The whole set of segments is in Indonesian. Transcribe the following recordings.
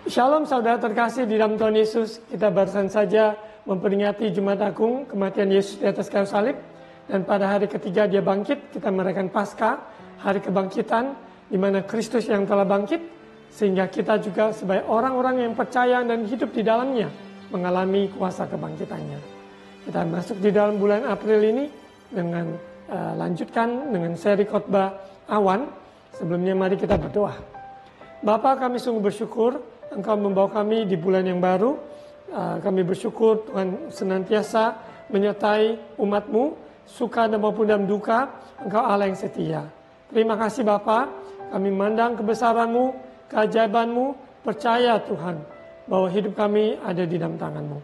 Shalom saudara terkasih di dalam Tuhan Yesus. Kita barusan saja memperingati Jumat Agung kematian Yesus di atas kayu salib. Dan pada hari ketiga dia bangkit, kita merayakan Paskah, hari kebangkitan, di mana Kristus yang telah bangkit. Sehingga kita juga sebagai orang-orang yang percaya dan hidup di dalamnya, mengalami kuasa kebangkitannya. Kita masuk di dalam bulan April ini dengan lanjutkan dengan seri khotbah awan. Sebelumnya mari kita berdoa. Bapa, kami sungguh bersyukur Engkau membawa kami di bulan yang baru. Kami bersyukur Tuhan senantiasa menyertai umat-Mu, suka dan maupun dalam duka. Engkau Allah yang setia. Terima kasih Bapa, kami memandang kebesaran-Mu, keajaiban-Mu, percaya Tuhan bahwa hidup kami ada di dalam tangan-Mu.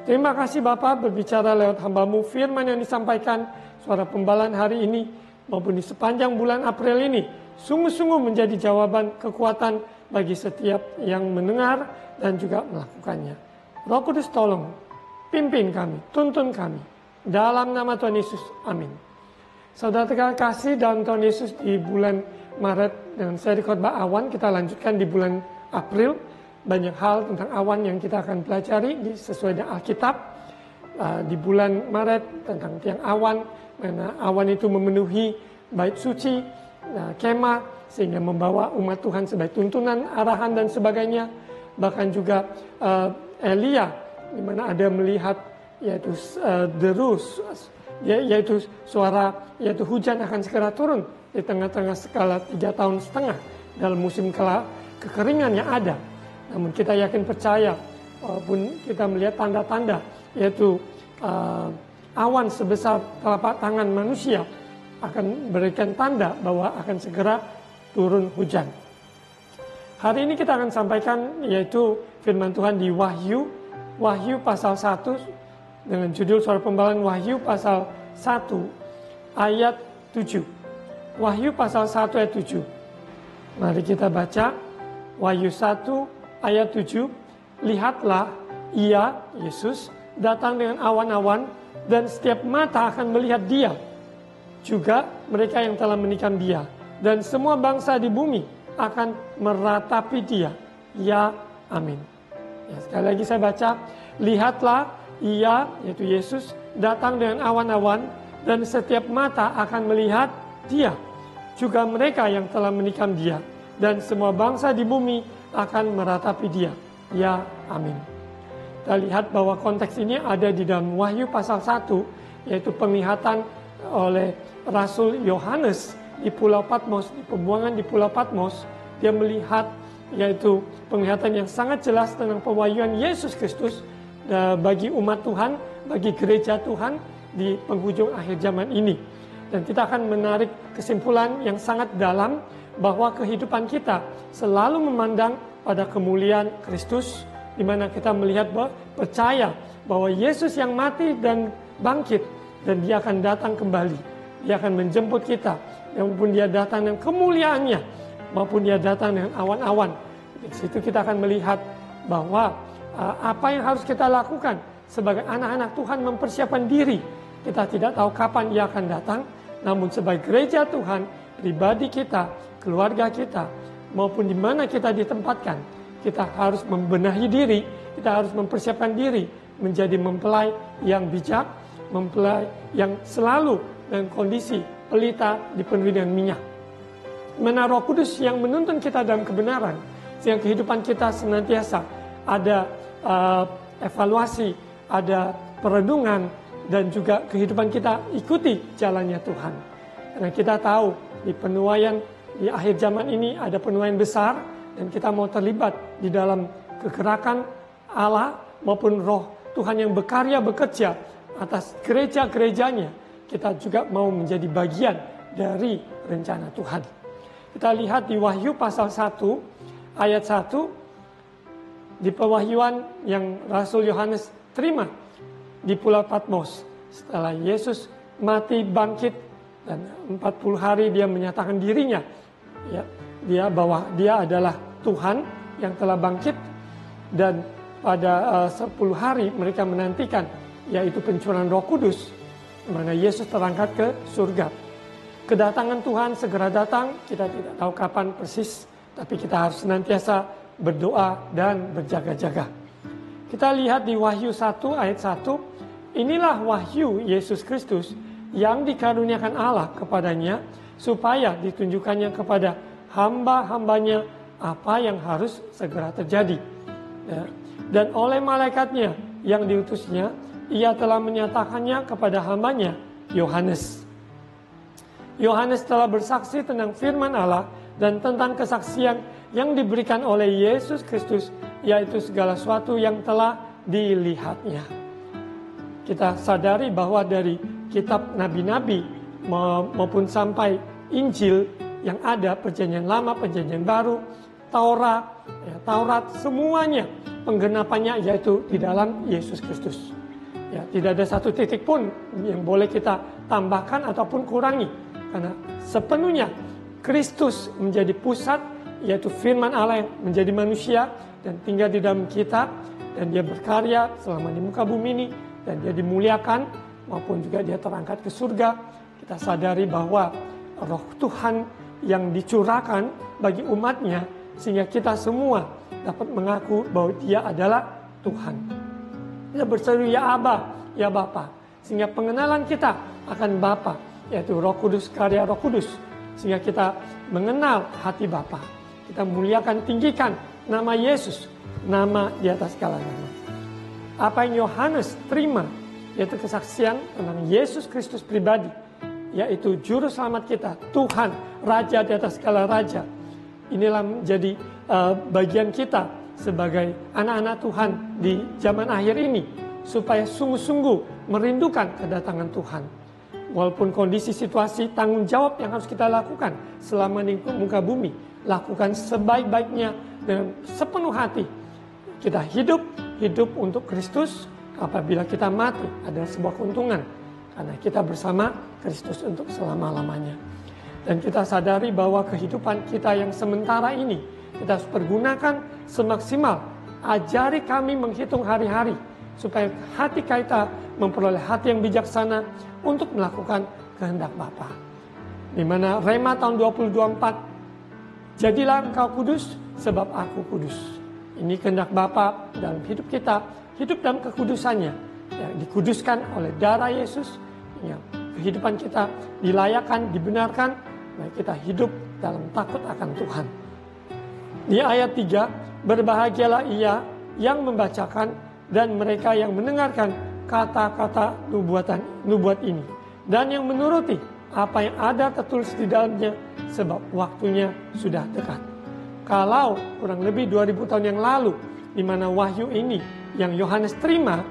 Terima kasih Bapa, berbicara lewat hamba-Mu, firman yang disampaikan, suara pembalaan hari ini maupun di sepanjang bulan April ini, sungguh-sungguh menjadi jawaban kekuatan bagi setiap yang mendengar dan juga melakukannya. Roh Kudus tolong, pimpin kami, tuntun kami. Dalam nama Tuhan Yesus, amin. Saudara terkasih dalam Tuhan Yesus, di bulan Maret dengan seri khotbah awan, kita lanjutkan di bulan April. Banyak hal tentang awan yang kita akan pelajari sesuai dengan Alkitab. Di bulan Maret tentang tiang awan, mana awan itu memenuhi bait suci, kemah, sehingga membawa umat Tuhan sebagai tuntunan, arahan dan sebagainya. Bahkan juga Elia, di mana ada melihat yaitu deru, yaitu suara, yaitu hujan akan segera turun di tengah-tengah skala 3,5 tahun dalam musim kekeringan yang ada. Namun kita yakin percaya, walaupun kita melihat tanda-tanda, yaitu awan sebesar telapak tangan manusia akan berikan tanda bahwa akan segera turun hujan. Hari ini kita akan sampaikan yaitu firman Tuhan di Wahyu pasal 1 dengan judul suara pembalaan Wahyu pasal 1 ayat 7. Wahyu pasal 1 ayat 7. Mari kita baca Wahyu 1 ayat 7. Lihatlah, ia, Yesus, datang dengan awan-awan dan setiap mata akan melihat dia. Juga mereka yang telah menikam dia. Dan semua bangsa di bumi akan meratapi dia. Ya, amin. Ya, sekali lagi saya baca. Lihatlah, ia, yaitu Yesus, datang dengan awan-awan. Dan setiap mata akan melihat dia. Juga mereka yang telah menikam dia. Dan semua bangsa di bumi akan meratapi dia. Ya, amin. Kita lihat bahwa konteks ini ada di dalam Wahyu pasal 1. Yaitu penglihatan oleh Rasul Yohanes di Pulau Patmos, di pembuangan di Pulau Patmos. Dia melihat yaitu penglihatan yang sangat jelas tentang pewahyuan Yesus Kristus bagi umat Tuhan, bagi gereja Tuhan di penghujung akhir zaman ini. Dan kita akan menarik kesimpulan yang sangat dalam bahwa kehidupan kita selalu memandang pada kemuliaan Kristus, di mana kita melihat percaya bahwa Yesus yang mati dan bangkit, dan dia akan datang kembali. Dia akan menjemput kita, maupun dia datang dengan kemuliaannya, maupun dia datang dengan awan-awan. Di situ kita akan melihat bahwa apa yang harus kita lakukan sebagai anak-anak Tuhan, mempersiapkan diri. Kita tidak tahu kapan ia akan datang, namun sebagai gereja Tuhan, pribadi kita, keluarga kita, maupun di mana kita ditempatkan, kita harus membenahi diri, kita harus mempersiapkan diri menjadi mempelai yang bijak, mempelai yang selalu dengan kondisi pelita dipenuhi dengan minyak. Mana Roh Kudus yang menuntun kita dalam kebenaran, sehingga kehidupan kita senantiasa ada evaluasi, ada perenungan, dan juga kehidupan kita ikuti jalannya Tuhan. Karena kita tahu di penuaian di akhir zaman ini ada penuaian besar, dan kita mau terlibat di dalam kegerakan Allah maupun Roh Tuhan yang berkarya bekerja atas gereja-gerejanya. Kita juga mau menjadi bagian dari rencana Tuhan. Kita lihat di Wahyu pasal 1 ayat 1, di pewahyuan yang Rasul Yohanes terima di Pulau Patmos. Setelah Yesus mati bangkit dan 40 hari dia menyatakan dirinya, ya, bahwa dia adalah Tuhan yang telah bangkit. Dan pada 10 hari mereka menantikan, yaitu pencurahan Roh Kudus, mana Yesus terangkat ke surga. Kedatangan Tuhan segera datang, kita tidak tahu kapan persis, tapi kita harus senantiasa berdoa dan berjaga-jaga. Kita lihat di Wahyu 1 ayat 1, inilah wahyu Yesus Kristus yang dikaruniakan Allah kepadanya supaya ditunjukkannya kepada hamba-hambanya apa yang harus segera terjadi. Ya. Dan oleh malaikatnya yang diutusnya, ia telah menyatakannya kepada hambanya Yohanes. Yohanes telah bersaksi tentang firman Allah dan tentang kesaksian yang diberikan oleh Yesus Kristus, yaitu segala sesuatu yang telah dilihatnya. Kita sadari bahwa dari kitab nabi-nabi maupun sampai Injil yang ada, perjanjian lama, perjanjian baru, Taurat, semuanya penggenapannya yaitu di dalam Yesus Kristus. Ya, tidak ada satu titik pun yang boleh kita tambahkan ataupun kurangi. Karena sepenuhnya Kristus menjadi pusat, yaitu firman Allah yang menjadi manusia dan tinggal di dalam kita. Dan dia berkarya selama di muka bumi ini. Dan dia dimuliakan maupun juga dia terangkat ke surga. Kita sadari bahwa roh Tuhan yang dicurahkan bagi umatnya, sehingga kita semua dapat mengaku bahwa dia adalah Tuhan. Kita berseru ya Aba, ya Bapa. Sehingga pengenalan kita akan Bapa, yaitu Roh Kudus, karya Roh Kudus. Sehingga kita mengenal hati Bapa. Kita muliakan, tinggikan nama Yesus, nama di atas segala nama. Apa yang Yohanes terima, yaitu kesaksian tentang Yesus Kristus pribadi, yaitu juru selamat kita, Tuhan, Raja di atas segala raja. Inilah menjadi bagian kita sebagai anak-anak Tuhan di zaman akhir ini, supaya sungguh-sungguh merindukan kedatangan Tuhan. Walaupun kondisi situasi, tanggung jawab yang harus kita lakukan selama di muka bumi, lakukan sebaik-baiknya dengan sepenuh hati. Kita hidup untuk Kristus. Apabila kita mati adalah sebuah keuntungan, karena kita bersama Kristus untuk selama-lamanya. Dan kita sadari bahwa kehidupan kita yang sementara ini kita harus pergunakan semaksimal. Ajari kami menghitung hari-hari supaya hati kita memperoleh hati yang bijaksana untuk melakukan kehendak Bapa. Di mana Rema tahun 2024, jadilah engkau kudus sebab aku kudus. Ini kehendak Bapa dalam hidup kita, hidup dalam kekudusannya, yang dikuduskan oleh darah Yesus. Ya, kehidupan kita dilayakan, dibenarkan, baik kita hidup dalam takut akan Tuhan. Di ayat 3, berbahagialah ia yang membacakan dan mereka yang mendengarkan kata-kata nubuat ini, dan yang menuruti apa yang ada tertulis di dalamnya, sebab waktunya sudah dekat. Kalau kurang lebih 2000 tahun yang lalu, di mana wahyu ini yang Yohanes terima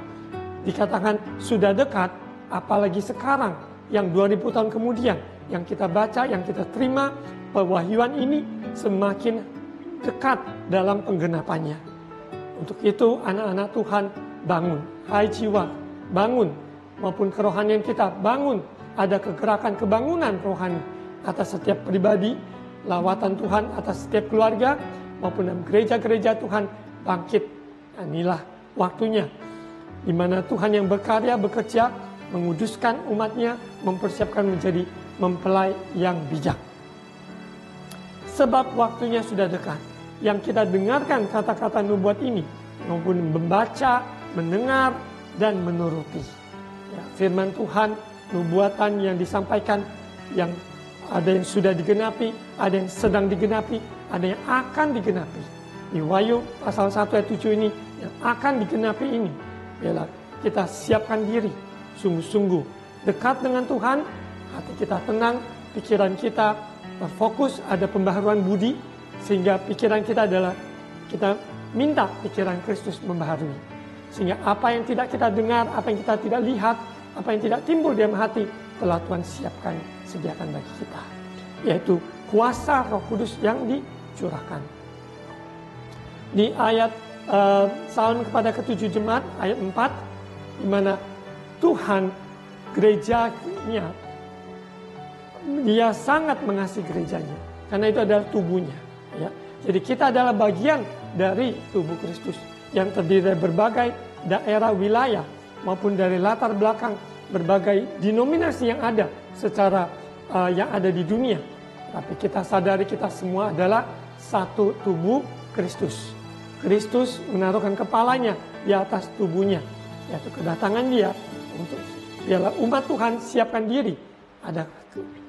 dikatakan sudah dekat, apalagi sekarang yang 2000 tahun kemudian yang kita baca, yang kita terima, pewahyuan ini semakin dekat dalam penggenapannya. Untuk itu anak-anak Tuhan bangun, hai jiwa bangun, maupun kerohanian kita bangun. Ada kegerakan kebangunan rohani atas setiap pribadi, lawatan Tuhan atas setiap keluarga, maupun dalam gereja-gereja Tuhan bangkit. Inilah waktunya di mana Tuhan yang berkarya, bekerja, menguduskan umatnya, mempersiapkan menjadi mempelai yang bijak. Sebab waktunya sudah dekat. Yang kita dengarkan kata-kata nubuat ini, maupun membaca, mendengar, dan menuruti. Ya, firman Tuhan, nubuatan yang disampaikan, yang ada yang sudah digenapi, ada yang sedang digenapi, ada yang akan digenapi. Di Wahyu pasal 1 ayat 7 ini, yang akan digenapi ini, ialah kita siapkan diri, sungguh-sungguh dekat dengan Tuhan, hati kita tenang, pikiran kita terfokus, ada pembaharuan budi, sehingga pikiran kita adalah kita minta pikiran Kristus membaharui. Sehingga apa yang tidak kita dengar, apa yang kita tidak lihat, apa yang tidak timbul dalam hati, telah Tuhan siapkan, sediakan bagi kita. Yaitu kuasa Roh Kudus yang dicurahkan. Di ayat Salam kepada ketujuh jemaat, ayat 4, di mana Tuhan gerejanya, dia sangat mengasihi gerejanya, karena itu adalah tubuhnya. Ya. Jadi kita adalah bagian dari tubuh Kristus yang terdiri dari berbagai daerah wilayah maupun dari latar belakang berbagai denominasi yang ada secara yang ada di dunia. Tapi kita sadari kita semua adalah satu tubuh Kristus. Kristus menaruhkan kepalanya di atas tubuhnya, yaitu kedatangan dia untuk biarlah umat Tuhan siapkan diri, ada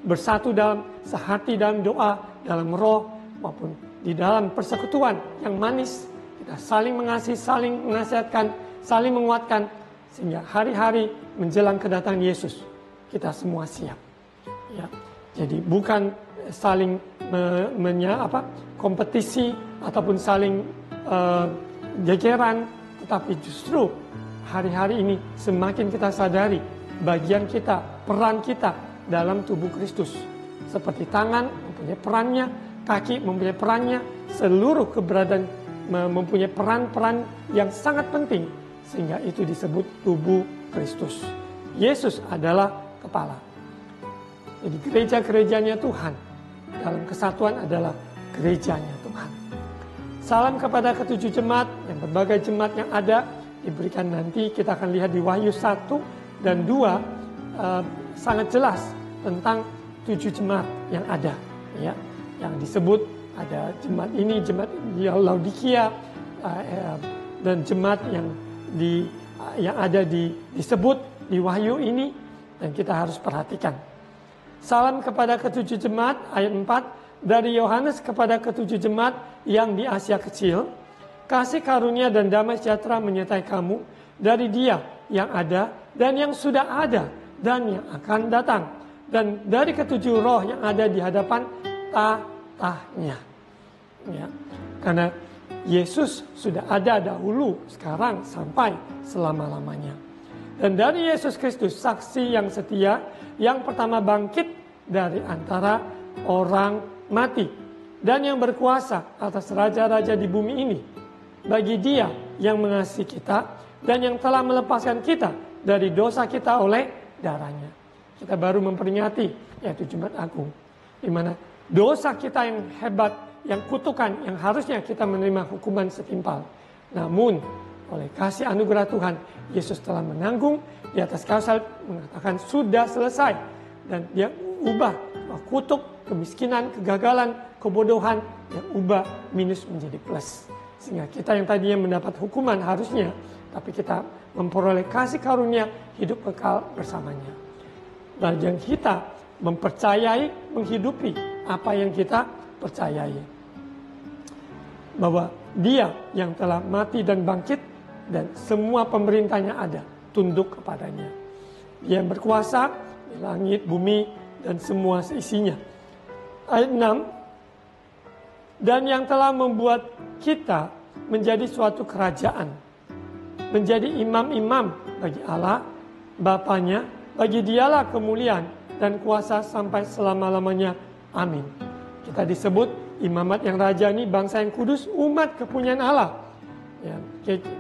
bersatu dalam sehati dalam doa, dalam roh, maupun di dalam persekutuan yang manis. Kita saling mengasihi, saling menasihatkan, saling menguatkan, sehingga hari-hari menjelang kedatangan Yesus kita semua siap. Ya, jadi bukan saling kompetisi ataupun saling gegeran, tetapi justru hari-hari ini semakin kita sadari bagian kita, peran kita dalam tubuh Kristus. Seperti tangan mempunyai perannya, kaki mempunyai perannya, seluruh keberadaan mempunyai peran-peran yang sangat penting, sehingga itu disebut tubuh Kristus. Yesus adalah kepala. Jadi gereja-gerejanya Tuhan dalam kesatuan adalah gerejanya Tuhan. Salam kepada ketujuh jemaat, yang berbagai jemaat yang ada diberikan nanti. Kita akan lihat di Wahyu 1 dan 2 sangat jelas tentang 7 jemaat yang ada, ya, yang disebut ada jemaat ini, jemaat di Laodikia, dan jemaat yang disebut di Wahyu ini, dan kita harus perhatikan. Salam kepada ketujuh jemaat, ayat 4, dari Yohanes kepada ketujuh jemaat yang di Asia Kecil, kasih karunia dan damai sejahtera menyertai kamu dari Dia yang ada dan yang sudah ada dan yang akan datang, dan dari ketujuh roh yang ada di hadapan tahtanya. Ya, karena Yesus sudah ada dahulu, sekarang, sampai selama-lamanya. Dan dari Yesus Kristus, saksi yang setia, yang pertama bangkit dari antara orang mati, dan yang berkuasa atas raja-raja di bumi ini. Bagi Dia yang mengasihi kita, dan yang telah melepaskan kita dari dosa kita oleh darahnya. Kita baru memperingati, yaitu Jumat Agung, di mana dosa kita yang hebat, yang kutukan, yang harusnya kita menerima hukuman setimpal. Namun, oleh kasih anugerah Tuhan, Yesus telah menanggung di atas kayu salib, mengatakan sudah selesai. Dan Dia ubah kutuk, kemiskinan, kegagalan, kebodohan, yang ubah minus menjadi plus. Sehingga kita yang tadinya mendapat hukuman harusnya, tapi kita memperoleh kasih karunia hidup kekal bersamanya. Dan kita mempercayai, menghidupi apa yang kita percayai. Bahwa Dia yang telah mati dan bangkit, dan semua pemerintahnya ada, tunduk kepadanya. Dia yang berkuasa di langit, bumi, dan semua isinya. Ayat 6, dan yang telah membuat kita menjadi suatu kerajaan, menjadi imam-imam bagi Allah, Bapanya, bagi Dialah kemuliaan dan kuasa sampai selama-lamanya. Amin. Kita disebut imamat yang raja ini, bangsa yang kudus, umat kepunyaan Allah. Ya,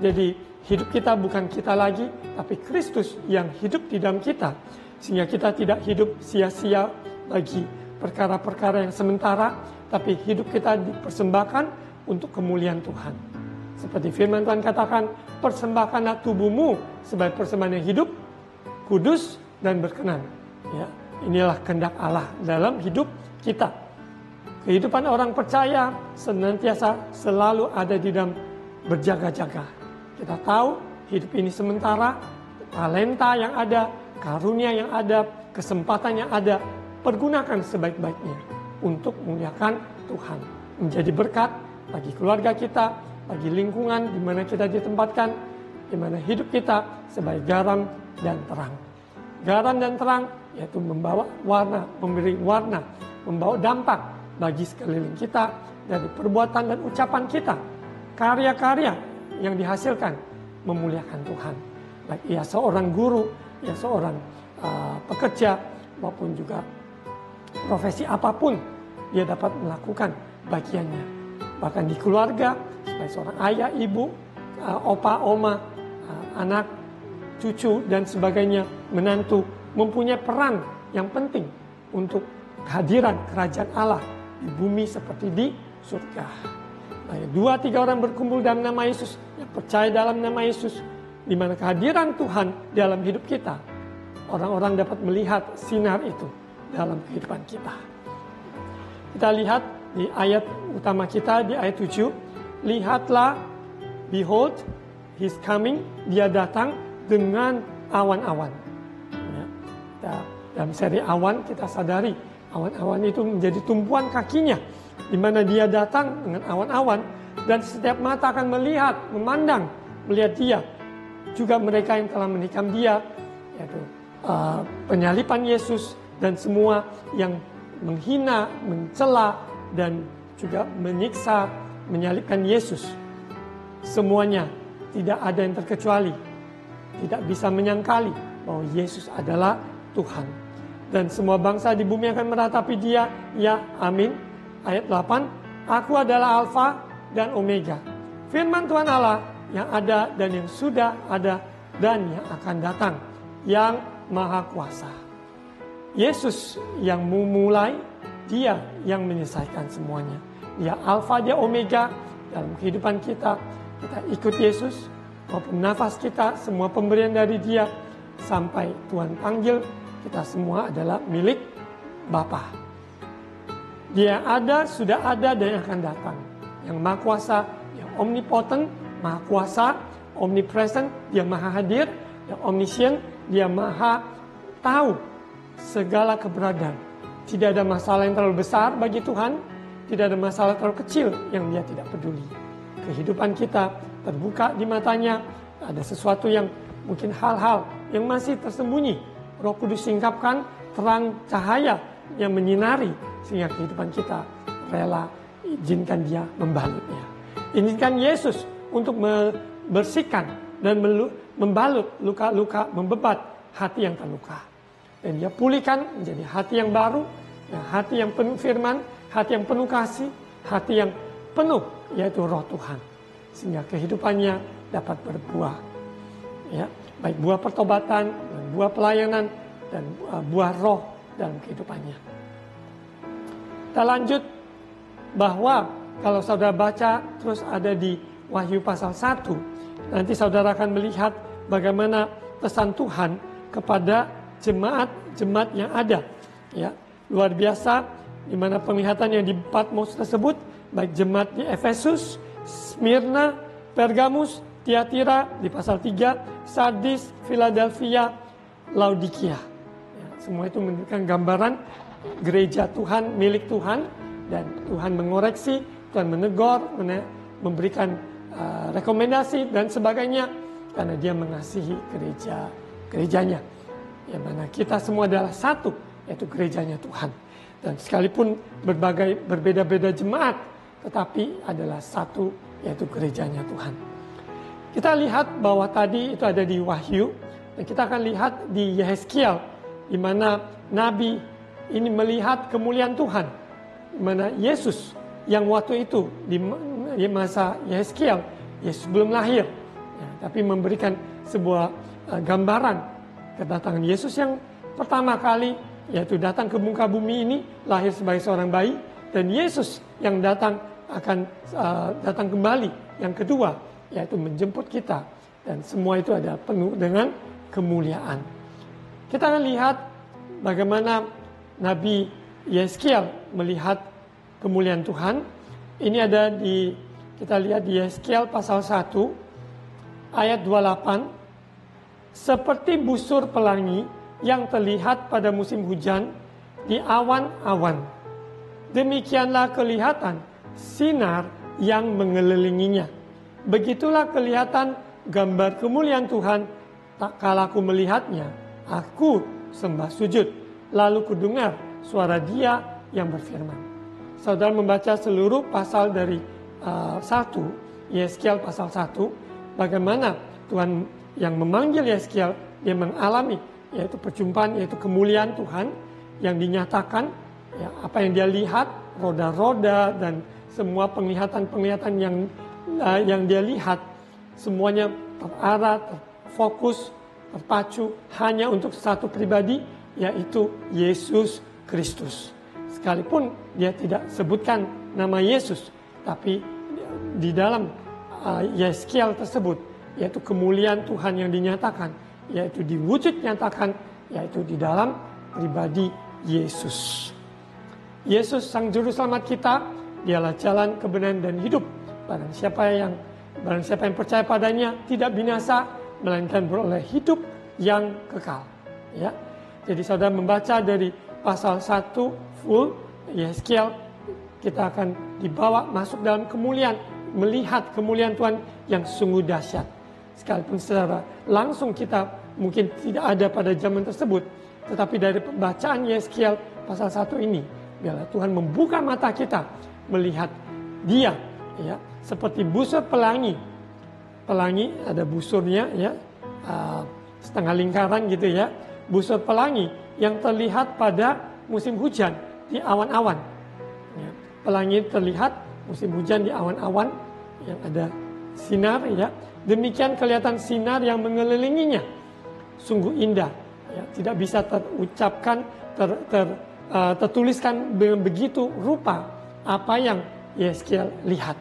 jadi hidup kita bukan kita lagi, tapi Kristus yang hidup di dalam kita. Sehingga kita tidak hidup sia-sia bagi perkara-perkara yang sementara, tapi hidup kita dipersembahkan untuk kemuliaan Tuhan. Seperti firman Tuhan katakan, persembahkanlah tubuhmu sebagai persembahan yang hidup, kudus, dan berkenan. Ya, inilah kehendak Allah dalam hidup kita. Kehidupan orang percaya senantiasa selalu ada di dalam berjaga-jaga. Kita tahu hidup ini sementara, talenta yang ada, karunia yang ada, kesempatan yang ada, pergunakan sebaik-baiknya untuk memuliakan Tuhan. Menjadi berkat bagi keluarga kita, bagi lingkungan di mana kita ditempatkan, di mana hidup kita sebagai garam dan terang. Garam dan terang yaitu membawa warna, memberi warna, membawa dampak bagi sekeliling kita dari perbuatan dan ucapan kita. Karya-karya yang dihasilkan memuliakan Tuhan. Baik ia seorang guru, ia seorang pekerja, maupun juga profesi apapun, dia dapat melakukan bagiannya. Bahkan di keluarga, sebagai seorang ayah, ibu, opa, oma, anak, cucu, dan sebagainya, menantu, mempunyai peran yang penting untuk kehadiran kerajaan Allah di bumi seperti di surga. 2-3 orang berkumpul dalam nama Yesus, yang percaya dalam nama Yesus, di mana kehadiran Tuhan dalam hidup kita, orang-orang dapat melihat sinar itu dalam kehidupan kita. Kita lihat di ayat utama kita, di ayat 7, lihatlah Behold, He's coming, dia datang dengan awan-awan. Ya, dalam seri awan kita sadari, awan-awan itu menjadi tumpuan kakinya, di mana dia datang dengan awan-awan, dan setiap mata akan melihat, memandang, melihat dia. Juga mereka yang telah menikam dia, yaitu penyalipan Yesus, dan semua yang menghina, mencela, dan juga menyiksa, menyalibkan Yesus. Semuanya tidak ada yang terkecuali, tidak bisa menyangkali bahwa Yesus adalah Tuhan. Dan semua bangsa di bumi akan meratapi dia, ya amin. Ayat 8, Aku adalah Alfa dan Omega, firman Tuhan Allah yang ada dan yang sudah ada dan yang akan datang, yang Maha Kuasa. Yesus yang memulai, dia yang menyelesaikan semuanya. Dia Alfa, dia Omega dalam kehidupan kita. Kita ikut Yesus, maupun nafas kita, semua pemberian dari dia, sampai Tuhan panggil, kita semua adalah milik Bapa. Dia ada, sudah ada, dan yang akan datang. Yang Maha Kuasa, yang omnipotent, Maha Kuasa, omnipresent, dia Maha Hadir, yang omniscient, dia Maha tahu segala keberadaan. Tidak ada masalah yang terlalu besar bagi Tuhan, tidak ada masalah terlalu kecil yang dia tidak peduli. Kehidupan kita terbuka di matanya, ada sesuatu yang mungkin hal-hal yang masih tersembunyi. Roh Kudus singkapkan terang cahaya yang menyinari, sehingga kehidupan kita rela izinkan dia membalutnya. Izinkan Yesus untuk membersihkan dan membalut luka-luka, membebat hati yang terluka. Dan dia pulihkan menjadi hati yang baru, hati yang penuh firman, hati yang penuh kasih, hati yang penuh, yaitu roh Tuhan. Sehingga kehidupannya dapat berbuah. Ya, baik buah pertobatan, dan buah pelayanan, dan buah roh dalam kehidupannya. Kita lanjut bahwa kalau saudara baca terus ada di Wahyu pasal 1, nanti saudara akan melihat bagaimana pesan Tuhan kepada jemaat-jemaat yang ada. Ya, luar biasa, di mana penglihatan yang di Patmos tersebut, baik jemaat di Efesus, Smyrna, Pergamus, Tiatira di pasal 3, Sardis, Philadelphia, Laodikia. Ya, semua itu menunjukkan gambaran gereja Tuhan, milik Tuhan, dan Tuhan mengoreksi, Tuhan menegur, memberikan rekomendasi dan sebagainya, karena dia mengasihi gerejanya. Yang mana kita semua adalah satu, yaitu gerejanya Tuhan. Dan sekalipun berbeda-beda jemaat, tetapi adalah satu, yaitu gerejanya Tuhan. Kita lihat bahwa tadi itu ada di Wahyu, dan kita akan lihat di Yehezkiel, di mana Nabi ini melihat kemuliaan Tuhan, di mana Yesus yang waktu itu di masa Yehezkiel, Yesus belum lahir, ya, tapi memberikan sebuah gambaran kedatangan Yesus yang pertama kali, yaitu datang ke muka bumi ini, lahir sebagai seorang bayi, dan Yesus yang akan datang kembali yang kedua, yaitu menjemput kita, dan semua itu ada penuh dengan kemuliaan. Kita akan lihat bagaimana Nabi Yehezkiel melihat kemuliaan Tuhan. Ini ada kita lihat di Yehezkiel pasal 1 ayat 28. Seperti busur pelangi yang terlihat pada musim hujan di awan-awan, demikianlah kelihatan sinar yang mengelilinginya. Begitulah kelihatan gambar kemuliaan Tuhan. Tak kala aku melihatnya, aku sembah sujud. Lalu kudengar suara Dia yang berfirman. Saudara membaca seluruh pasal dari 1, Yehezkiel pasal 1, bagaimana Tuhan yang memanggil Yehezkiel, dia mengalami yaitu perjumpaan, yaitu kemuliaan Tuhan yang dinyatakan, ya, apa yang dia lihat, roda-roda dan semua penglihatan-penglihatan yang dia lihat, semuanya terarah, terfokus, terpacu hanya untuk satu pribadi, yaitu Yesus Kristus. Sekalipun dia tidak sebutkan nama Yesus, tapi di dalam Yehezkiel tersebut, yaitu kemuliaan Tuhan yang dinyatakan, yaitu diwujud nyatakan, yaitu di dalam pribadi Yesus. Yesus sang juru selamat kita, dialah jalan, kebenaran dan hidup. Barang siapa yang Barang siapa yang percaya padanya tidak binasa, melainkan beroleh hidup yang kekal. Ya. Jadi saudara membaca dari pasal 1 full Yeskiel, kita akan dibawa masuk dalam kemuliaan, melihat kemuliaan Tuhan yang sungguh dahsyat. Sekalipun secara langsung kita mungkin tidak ada pada zaman tersebut, tetapi dari pembacaan Yeskiel pasal 1 ini, biarlah Tuhan membuka mata kita melihat Dia, ya, seperti busur pelangi. Pelangi ada busurnya, ya, setengah lingkaran gitu ya. Busur pelangi yang terlihat pada musim hujan di awan-awan. Ya, pelangi terlihat musim hujan di awan-awan yang ada sinar, ya. Demikian kelihatan sinar yang mengelilinginya. Sungguh indah, ya. Tidak bisa terucapkan, tertuliskan dengan begitu rupa apa yang Yeskiel lihat.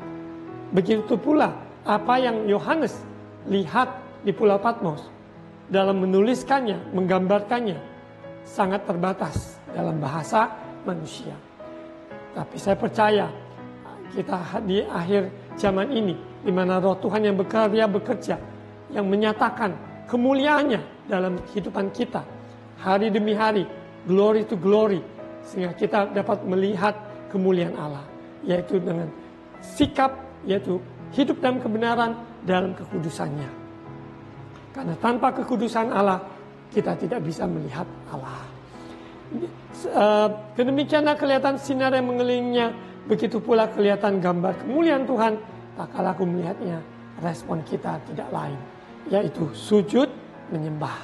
Begitu pula apa yang Yohanes lihat di Pulau Patmos. Dalam menuliskannya, menggambarkannya, sangat terbatas dalam bahasa manusia. Tapi saya percaya kita di akhir zaman ini, di mana Roh Tuhan yang bekerja, yang menyatakan kemuliaannya dalam kehidupan kita, hari demi hari, glory to glory, sehingga kita dapat melihat kemuliaan Allah, yaitu dengan sikap, yaitu hidup dalam kebenaran, dalam kekudusannya. Karena tanpa kekudusan Allah, kita tidak bisa melihat Allah. Kedemikianlah kelihatan sinar yang mengelilinginya, begitu pula kelihatan gambar kemuliaan Tuhan. Tak kala aku melihatnya, respon kita tidak lain, yaitu sujud menyembah.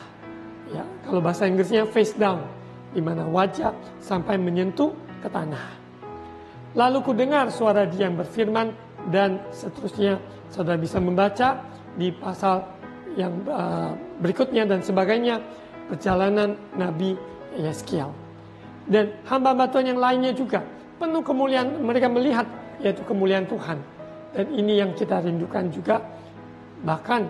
Ya, kalau bahasa Inggrisnya face down, di mana wajah sampai menyentuh ke tanah. Lalu ku dengar suara Dia yang berfirman, dan seterusnya. Saudara bisa membaca di pasal yang berikutnya dan sebagainya, perjalanan Nabi Yeskiel. Dan hamba-hamba Tuhan yang lainnya juga penuh kemuliaan, mereka melihat yaitu kemuliaan Tuhan. Dan ini yang kita rindukan juga. Bahkan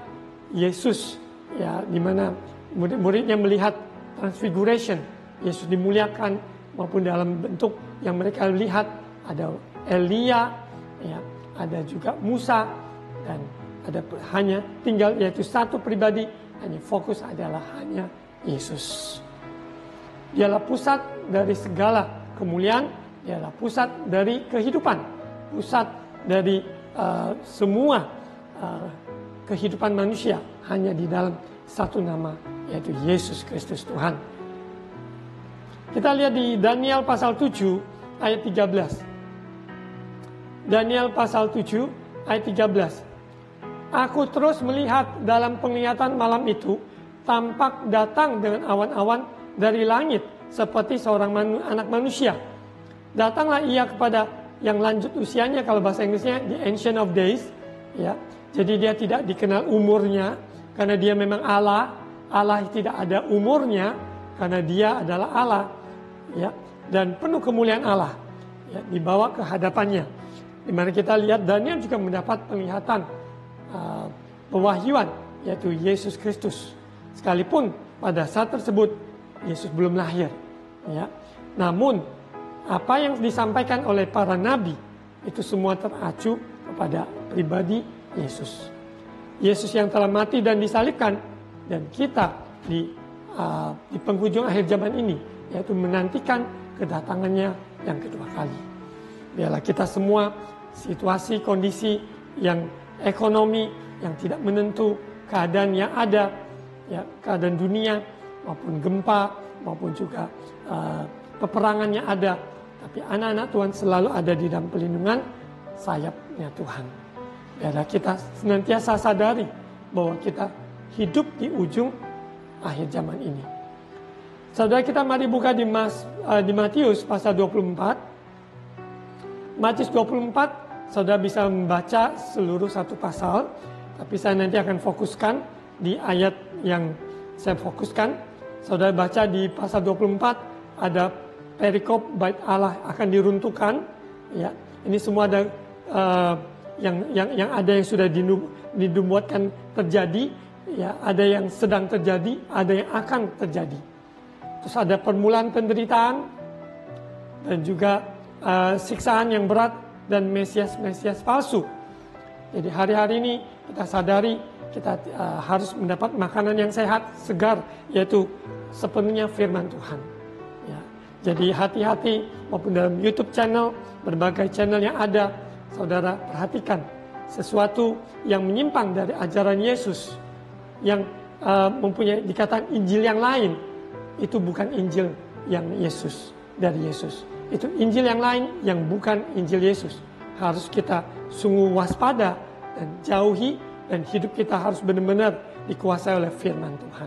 Yesus, ya, di mana murid-muridnya melihat transfiguration, Yesus dimuliakan, maupun dalam bentuk yang mereka lihat ada Elia, ya, ada juga Musa, dan ada hanya tinggal yaitu satu pribadi, hanya fokus adalah hanya Yesus. Dialah pusat dari segala kemuliaan, dialah pusat dari kehidupan, pusat dari semua kehidupan manusia, hanya di dalam satu nama, yaitu Yesus Kristus Tuhan. Kita lihat di Daniel pasal 7 ayat 13. Daniel pasal 7 ayat 13. Aku terus melihat dalam penglihatan malam itu, tampak datang dengan awan-awan dari langit seperti seorang anak manusia. Datanglah ia kepada yang lanjut usianya, kalau bahasa Inggrisnya the Ancient of Days, ya. Jadi dia tidak dikenal umurnya karena dia memang Allah. Allah tidak ada umurnya karena dia adalah Allah, ya. Dan penuh kemuliaan Allah, ya, dibawa ke hadapannya. Di mana kita lihat Daniel juga mendapat penglihatan pewahyuan, yaitu Yesus Kristus. Sekalipun pada saat tersebut Yesus belum lahir, ya. Namun apa yang disampaikan oleh para nabi itu semua teracu kepada pribadi Yesus. Yesus yang telah mati dan disalibkan, dan kita di penghujung akhir zaman ini, yaitu menantikan kedatangannya yang kedua kali. Biarlah kita semua, situasi, kondisi yang ekonomi yang tidak menentu, keadaan yang ada, ya, keadaan dunia maupun gempa maupun juga peperangan yang ada, tapi anak-anak Tuhan selalu ada di dalam pelindungan sayapnya Tuhan. Biarlah kita senantiasa sadari bahwa kita hidup di ujung akhir zaman ini. Saudara, kita mari buka di Matius pasal 24. Matius 24, saudara bisa membaca seluruh satu pasal, tapi saya nanti akan fokuskan di ayat yang saya fokuskan. Saudara baca di pasal 24, ada perikop bait Allah akan diruntuhkan, ya. Ini semua ada yang ada yang sudah dibuatkan terjadi, ya, ada yang sedang terjadi, ada yang akan terjadi. Terus ada permulaan penderitaan dan juga siksaan yang berat dan Mesias palsu. Jadi hari-hari ini kita sadari kita harus mendapat makanan yang sehat, segar, yaitu sepenuhnya firman Tuhan. Ya. Jadi hati-hati maupun dalam YouTube channel, berbagai channel yang ada, saudara perhatikan sesuatu yang menyimpang dari ajaran Yesus, yang mempunyai dikatakan Injil yang lain, itu bukan Injil yang Yesus, dari Yesus. Itu Injil yang lain yang bukan Injil Yesus. Harus kita sungguh waspada dan jauhi, dan hidup kita harus benar-benar dikuasai oleh firman Tuhan.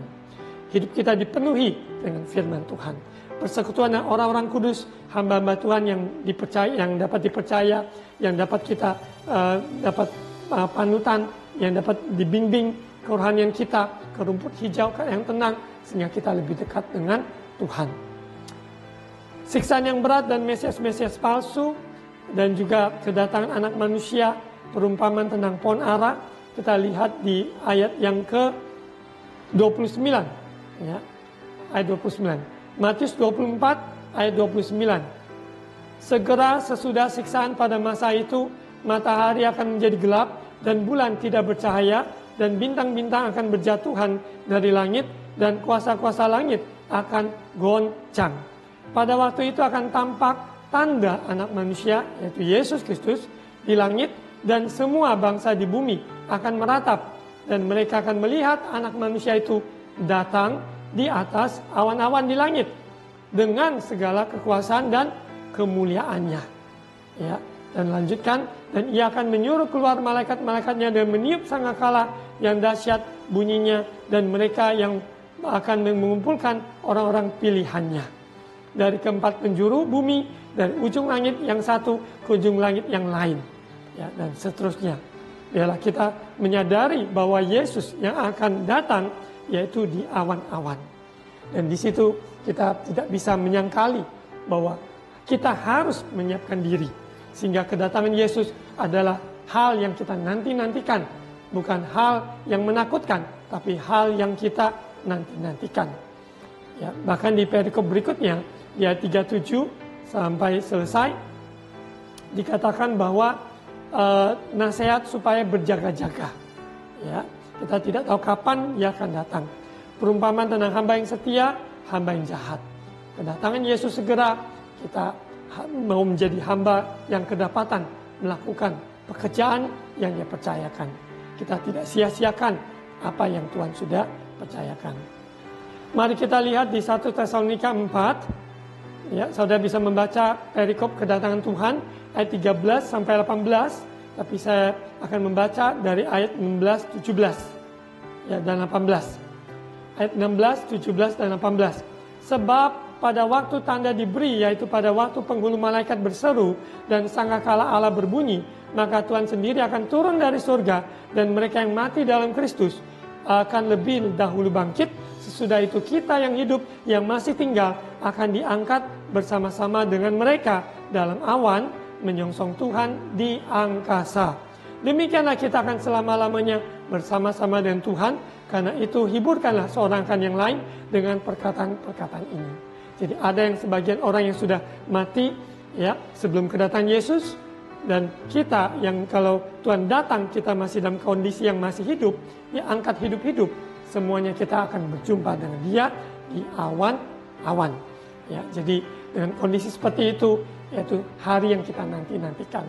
Hidup kita dipenuhi dengan firman Tuhan. Persekutuan dengan orang-orang kudus, hamba-hamba Tuhan yang dipercaya, yang dapat dipercaya, yang dapat kita dapat panutan, yang dapat dibimbing kerohanian kita ke rumput hijau yang tenang, sehingga kita lebih dekat dengan Tuhan. Siksaan yang berat dan mesias-mesias palsu, dan juga kedatangan anak manusia, perumpamaan tentang pohon ara, kita lihat di ayat yang ke-29, ya, ayat 29. Matius 24 ayat 29. Segera sesudah siksaan pada masa itu, matahari akan menjadi gelap dan bulan tidak bercahaya, dan bintang-bintang akan berjatuhan dari langit, dan kuasa-kuasa langit akan goncang. Pada waktu itu akan tampak tanda anak manusia, yaitu Yesus Kristus, di langit, dan semua bangsa di bumi akan meratap, dan mereka akan melihat anak manusia itu datang di atas awan-awan di langit dengan segala kekuasaan dan kemuliaannya. Ya, dan lanjutkan, dan ia akan menyuruh keluar malaikat-malaikatnya dan meniup sangkakala yang dahsyat bunyinya, dan mereka yang akan mengumpulkan orang-orang pilihannya dari keempat penjuru bumi, dari ujung langit yang satu ke ujung langit yang lain. Ya, dan seterusnya. Biarlah kita menyadari bahwa Yesus yang akan datang yaitu di awan-awan. Dan di situ kita tidak bisa menyangkali bahwa kita harus menyiapkan diri, sehingga kedatangan Yesus adalah hal yang kita nanti-nantikan, bukan hal yang menakutkan, tapi hal yang kita nanti-nantikan. Ya, bahkan di perikop berikutnya, di ayat 37 sampai selesai, dikatakan bahwa nasihat supaya berjaga-jaga. Ya, kita tidak tahu kapan ia akan datang. Perumpamaan tentang hamba yang setia, hamba yang jahat. Kedatangan Yesus segera, kita mau menjadi hamba yang kedapatan melakukan pekerjaan yang Dia percayakan. Kita tidak sia-siakan apa yang Tuhan sudah percayakan. Mari kita lihat di 1 Tesalonika 4. Ya, saudara bisa membaca perikop kedatangan Tuhan ayat 13 sampai 18, tapi saya akan membaca dari ayat 16, 17 ya, dan 18. Ayat 16, 17 dan 18. Sebab pada waktu tanda diberi, yaitu pada waktu penghulu malaikat berseru dan sangkakala Allah berbunyi, maka Tuhan sendiri akan turun dari surga, dan mereka yang mati dalam Kristus akan lebih dahulu bangkit. Sesudah itu kita yang hidup, yang masih tinggal, akan diangkat bersama-sama dengan mereka dalam awan menyongsong Tuhan di angkasa. Demikianlah kita akan selama-lamanya bersama-sama dengan Tuhan. Karena itu hiburkanlah seorang akan yang lain dengan perkataan-perkataan ini. Jadi ada yang sebagian orang yang sudah mati ya sebelum kedatangan Yesus, dan kita yang kalau Tuhan datang kita masih dalam kondisi yang masih hidup, ya angkat hidup-hidup. Semuanya kita akan berjumpa dengan Dia di awan-awan. Ya, jadi dengan kondisi seperti itu, yaitu hari yang kita nantikan.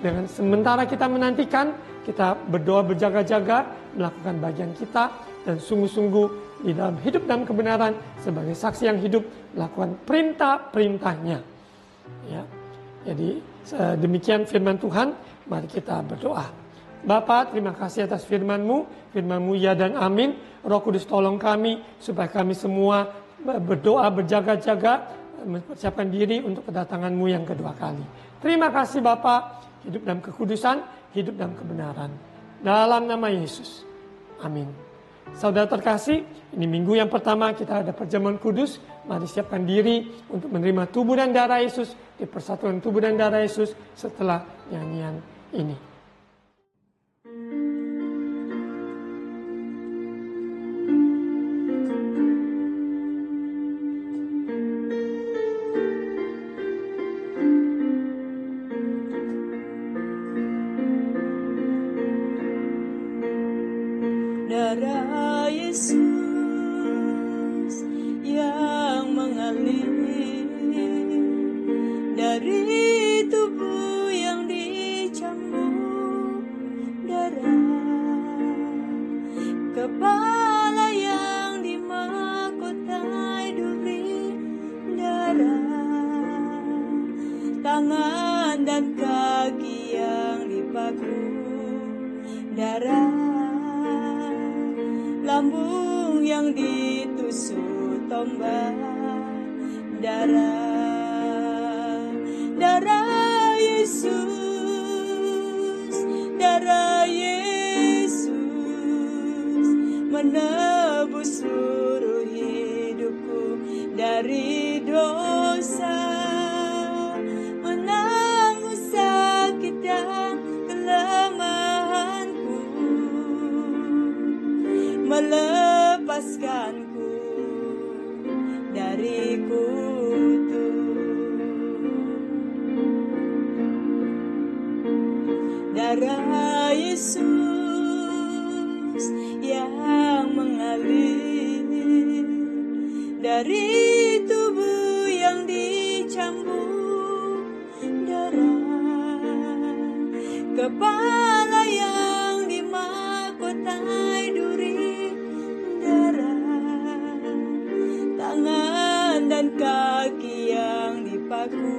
Dengan sementara kita menantikan, kita berdoa berjaga-jaga, melakukan bagian kita, dan sungguh-sungguh di dalam hidup dalam kebenaran sebagai saksi yang hidup, melakukan perintah-perintahnya. Ya, jadi demikian firman Tuhan. Mari kita berdoa. Bapa, terima kasih atas firman-Mu ya dan amin. Roh Kudus tolong kami supaya kami semua berdoa berjaga-jaga, mempersiapkan diri untuk kedatangan-Mu yang kedua kali. Terima kasih Bapa, hidup dalam kekudusan, hidup dalam kebenaran. Dalam nama Yesus. Amin. Saudara terkasih, ini minggu yang pertama kita ada perjamuan kudus. Mari siapkan diri untuk menerima tubuh dan darah Yesus, di persatuan tubuh dan darah Yesus setelah nyanyian ini. darah Yesus yang mengalir dari tubuh yang dicambuk darah, kepala yang dimahkotai duri darah, tangan dan kaki yang dipaku darah, lambung yang ditusuk tombak darah, darah Yesus, darah Yesus menebus seluruh hidupku dari dosa, menanggung sakit dan kelemahanku, melepaskanku dari kutuk. Darah Yesus yang mengalir dari tubuh yang dicambuk darah, kepala yang dimahkotai duri darah, tangan dan kaki yang dipaku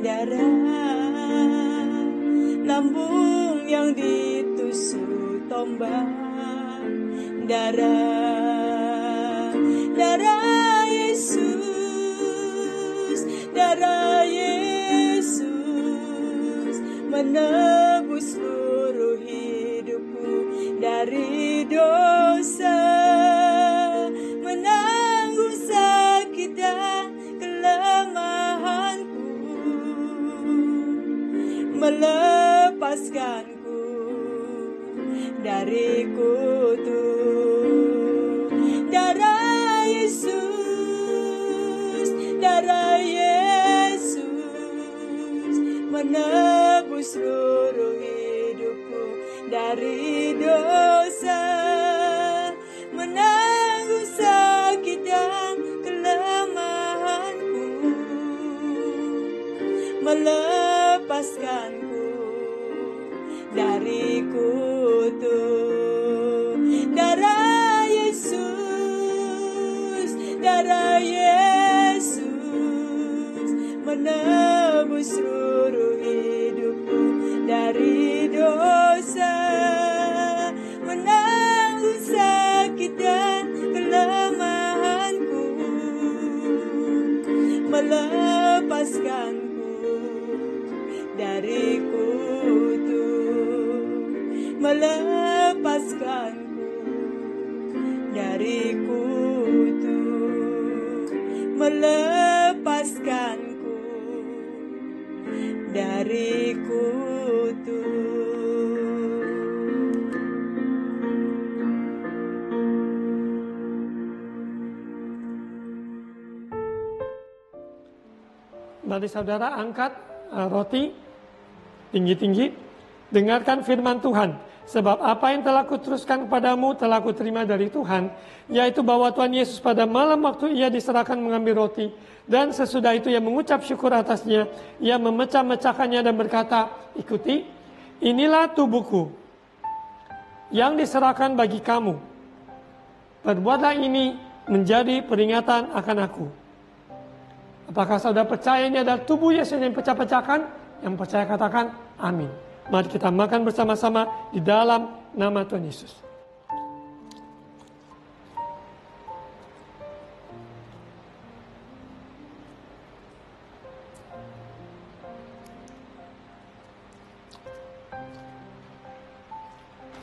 darah, lambung yang ditusuk tombak darah, darah Yesus, darah Yesus menebus seluruh hidupku dari dosa, menanggung sakit dan kelemahanku, melepaskanku dari kutuk. Darah Yesus, darah Yesus menebus seluruh hidupku dari dosa, menanggung sakit dan kelemahanku, melepaskanku dari kutuk. Darah Yesus, darah Yesus menebus seluruh hidupku dari dosa, menanggung sakit dan kelemahanku, melepaskanku dari kutuk, melepaskanku dari kutuk, melepaskanku dari kutuk. Mari saudara angkat roti tinggi-tinggi, dengarkan firman Tuhan. Sebab apa yang telah kuteruskan kepadamu telah kuterima dari Tuhan, yaitu bahwa Tuhan Yesus pada malam waktu ia diserahkan mengambil roti, dan sesudah itu ia mengucap syukur atasnya, ia memecah-mecahkannya dan berkata, ikuti, inilah tubuhku yang diserahkan bagi kamu. Perbuatlah ini menjadi peringatan akan aku. Apakah saudara percaya ini adalah tubuh Yesus yang pecah-pecahkan? Yang percaya katakan amin. Mari kita makan bersama-sama di dalam nama Tuhan Yesus.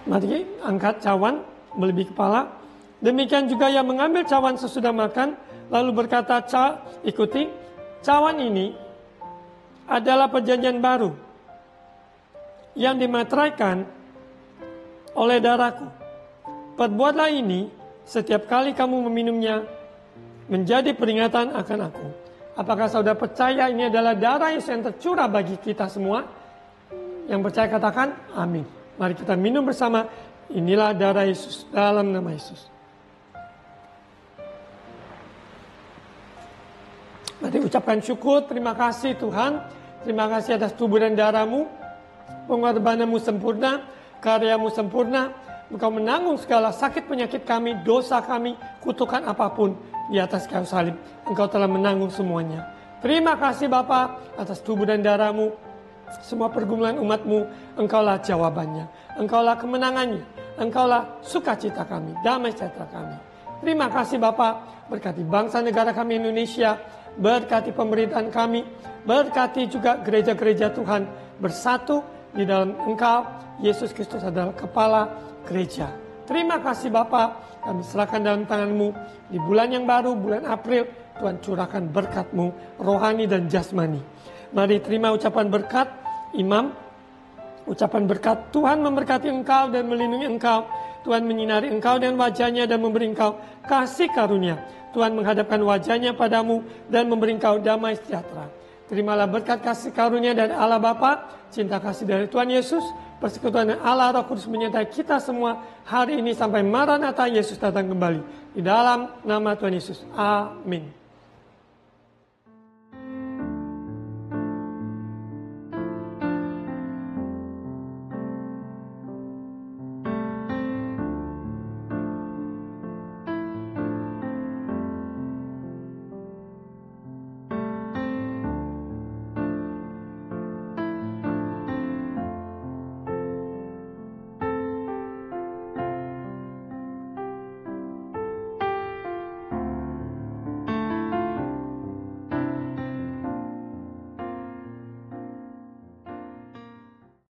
Mari angkat cawan melebihi kepala. Demikian juga yang mengambil cawan sesudah makan, lalu berkata, ikuti, cawan ini adalah perjanjian baru yang dimateraikan oleh darahku. Perbuatlah ini setiap kali kamu meminumnya menjadi peringatan akan aku. Apakah saudara percaya ini adalah darah Yesus yang tercurah bagi kita semua? Yang percaya katakan amin. Mari kita minum bersama. Inilah darah Yesus, dalam nama Yesus. Mari ucapkan syukur, terima kasih Tuhan. Terima kasih atas tubuh dan darah-Mu. Pengorbanan-Mu sempurna, karya-Mu sempurna. Engkau menanggung segala sakit penyakit kami, dosa kami, kutukan apapun di atas kayu salib. Engkau telah menanggung semuanya. Terima kasih Bapa atas tubuh dan darah-Mu. Semua pergumulan umat-Mu, Engkaulah jawabannya. Engkaulah kemenangannya. Engkaulah sukacita kami, damai sejahtera kami. Terima kasih Bapa, berkati bangsa negara kami Indonesia, berkati pemerintahan kami, berkati juga gereja-gereja Tuhan bersatu di dalam Engkau. Yesus Kristus adalah kepala gereja. Terima kasih Bapa, kami serahkan dalam tangan-Mu di bulan yang baru, bulan April. Tuhan curahkan berkat-Mu, rohani dan jasmani. Mari terima ucapan berkat, Imam. Ucapan berkat, Tuhan memberkati engkau dan melindungi engkau. Tuhan menyinari engkau dan wajahnya dan memberi engkau kasih karunia. Tuhan menghadapkan wajahnya padamu dan memberi engkau damai sejahtera. Terimalah berkat kasih karunia dari Allah Bapa, cinta kasih dari Tuhan Yesus, persekutuan Allah Roh Kudus menyertai kita semua hari ini sampai Maranatha Yesus datang kembali. Di dalam nama Tuhan Yesus. Amin.